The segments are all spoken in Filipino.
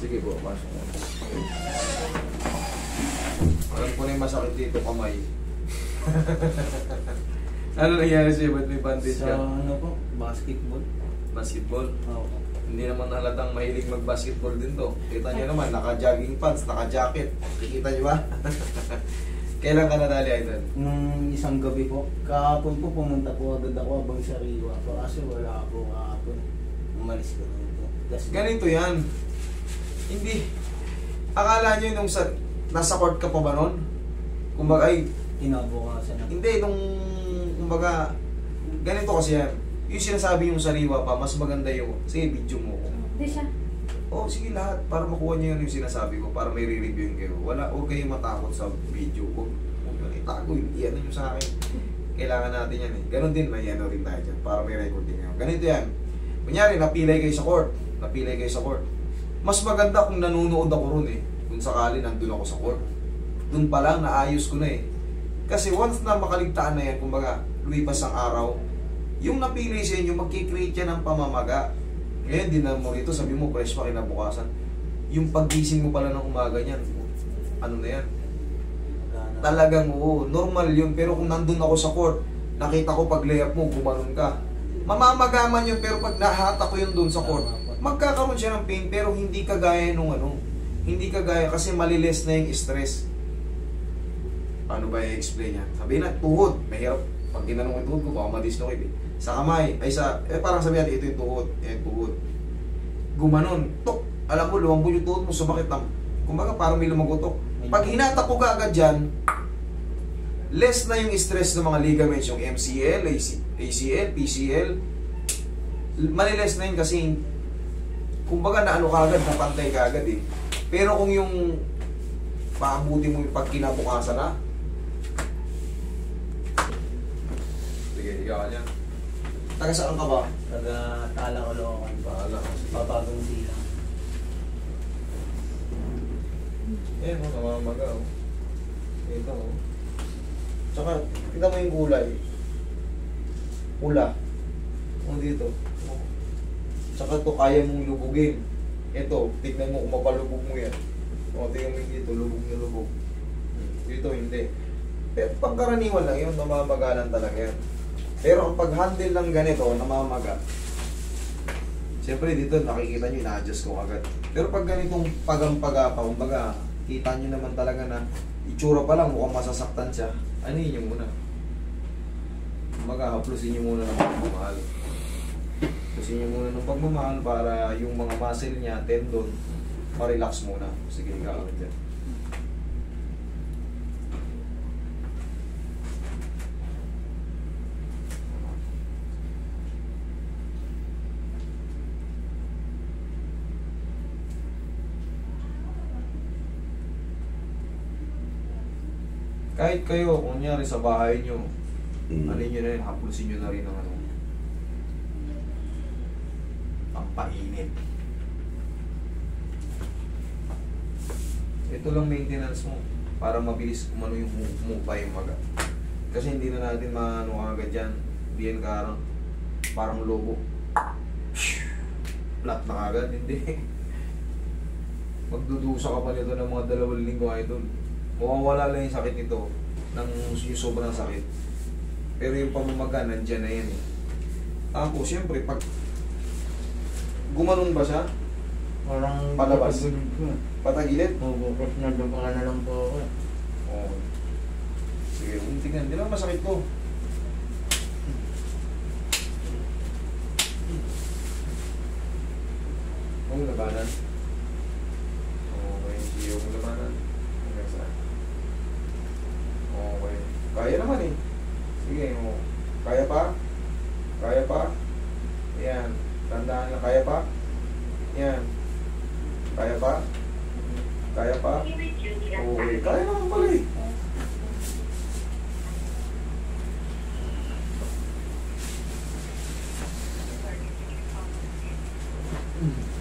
Sige po, pasok mo. Alam ko na yung masakit dito, kamay. Ano nangyari sa'yo? Ba't may bandage Sa ka? ano po, basketball. Basketball? Oo. Hindi naman halatang mahilig mag-basketball din to. Kita nyo naman, naka-jogging pants, naka-jacket. Kikita nyo ba? Kailan ka nadali, Idol? Nung isang gabi po, kahapon po pumunta po agad ako abang sariwa po kasi wala po kahapon. Umalis ko rin po. Ganito yan. Hindi. Akala nyo nung nasa court ka pa ba nun? Kumbaga ay, Kinabukasan na. hindi, nung kumbaga, ganito kasi yan. Yung sinasabi yung sariwa pa, mas maganda yung, sige, video mo ko. Hindi siya. Oo, sige lahat, para makuha nyo yun yung sinasabi ko, para may re-reviewin kayo. Huwag kayong matakot sa video ko. Huwag nyo itago yun, iyan nyo sa akin. Kailangan natin yan eh. Ganon din, may ano rin tayo dyan, para may record din kayo. Ganito yan. Kunyari, napilay kayo sa court. Napilay kayo sa court. Mas maganda kung nanonood ako ron eh. Kung sakali nandun ako sa court. Dun pa lang, naayos ko na eh. Kasi once na makaligtaan na yan, kumbaga, lumipas ang araw, yung napili sa inyo, magkikreate yan ng pamamaga. Ngayon, din na mo rito, sabi mo, fresh pa kinabukasan. Yung paggising mo pala ng umaga niyan, ano na yan? Talagang, oo, normal yun. Pero kung nandun ako sa court, nakita ko pag layup mo, gumanon ka. Mamamagaman yun, pero pag nahata ko yun dun sa court, magkakaroon siya ng pain, pero hindi kagaya nung ano. Hindi kagaya kasi maliles na yung stress. Paano ba i-explain yan? Sabihin na, tuhod. Mahirap. Pag ginanong yung tuhod ko, baka ma-dislocate eh. Sa kamay, ay parang sabihin natin, ito yung tuhod. Tuhod. Gumanon. Tok. Alam mo, lumambot yung tuhod mo, sumakit na. Kumbaga, parang may lumagotok. Pag hinata ko ka agad dyan, less na yung stress ng mga ligaments, yung MCL, ACL, PCL. Maliles na yun kasi, kumbaga, naano ka agad, napantay ka agad eh. Pero kung yung paabuti mo yung pagkinabukasan na, sige, higa ka niya. Taga saan ka ba? Taga Tala-Caloocan pa. Papagong silang. Eh, namamaga oh. Ito oh. Tsaka, kita mo yung kulay. Pula. O dito. Tsaka ito, kaya mong lubugin. Ito, tignan mo kung mapalubog mo yan. O, tignan mo yung dito, lubog na lubog. Dito, hindi. Pero pangkaraniwan lang yun, namamagalan talaga yan. Pero ang pag-handle ng ganito, namamaga. Siyempre dito, nakikita nyo, ina-adjust ko agad. Pero pag ganitong pagampaga pa, kumbaga, kita nyo naman talaga na itsura pa lang, mukhang masasaktan siya. Anin nyo muna. Kumbaga, haplusin nyo muna ng pagmamahal. Haplusin nyo muna ng pagmamahal para yung mga muscle niya, tendon, ma-relax muna. Sige, gagawin dyan. Kahit kayo, kung nangyari sa bahay nyo, alin nyo na yun, haplusin nyo na rin ng ano, pampainit. Ito lang maintenance mo, para mabilis kumano yung humupa yung maga. Kasi hindi na natin maano agad dyan, hindi yan parang lobo. Flat na agad, hindi. Magdudusa ka pa nito ng mga 2 linggo, idol. Mawawala lang yung sakit nito ng yung sobrang sakit. Pero yung pamamaga, nandyan na yan eh. Tapos, siyempre, pag gumanon ba siya? Parang Palabas. patagilid. Patagilid? Bubukas na dumaan na lang po ako. Oo. Sige, tingnan. Di lang masakit ko. Huwag mo labanan. Okay, sige, huwag mo labanan. Hanggang saan? Okay. Kaya naman eh. Sige, oh. Kaya pa? Kaya pa? Yan. Tandaan na, kaya pa? Yan. Kaya pa? Kaya pa? Okay. Kaya naman pala eh.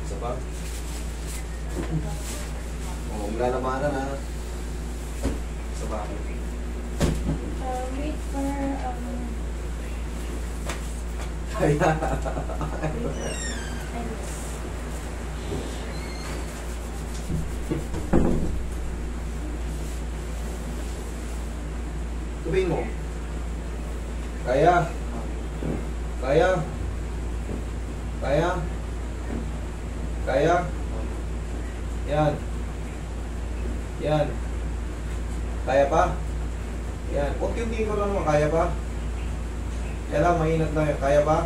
Isa pa? Oo, maglalamanan ha. Isa pa? Wait for, Kaya. Tubihin mo. Kaya. Kaya. Kaya. Kaya. Yan. Yan. Kaya pa? Yan. Unti-unti ko lang naman. Kaya pa? Kaya lang, mainat na yun. Kaya pa?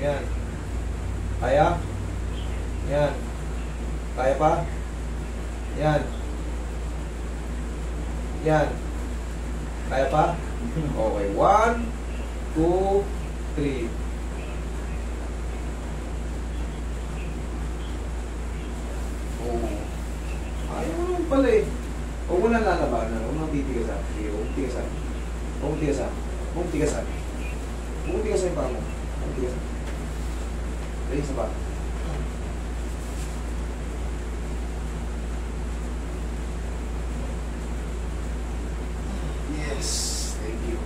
Yan. Kaya? Yan. Kaya pa? Yan. Yan. Kaya pa? Okay. 1, 2, 3. Oh. Ayaw mo naman pala eh. Huwag mo na lalabanan. Huwag mo titigasan. Sige, huwag tigasan. Huwag tigasan. Huwag tigasan. Huwag tigasan yung paa mo. Huwag tigasan. Dali sa paa. Yes. Thank you.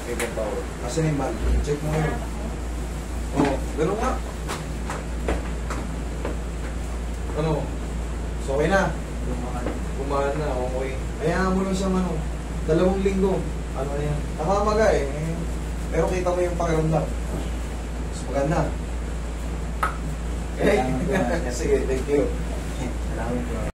Ibang power. Asan yung band? Check mo ngayon. Oo, ganun nga. Ano? So, okay na. Kumahan na, okay. Kaya mo lang siyang ano, 2 linggo. Ano na yan? Nakamaga eh. Pero kita mo yung pakiramdam. Mas maganda. Okay? Sige, thank you. Salamat po.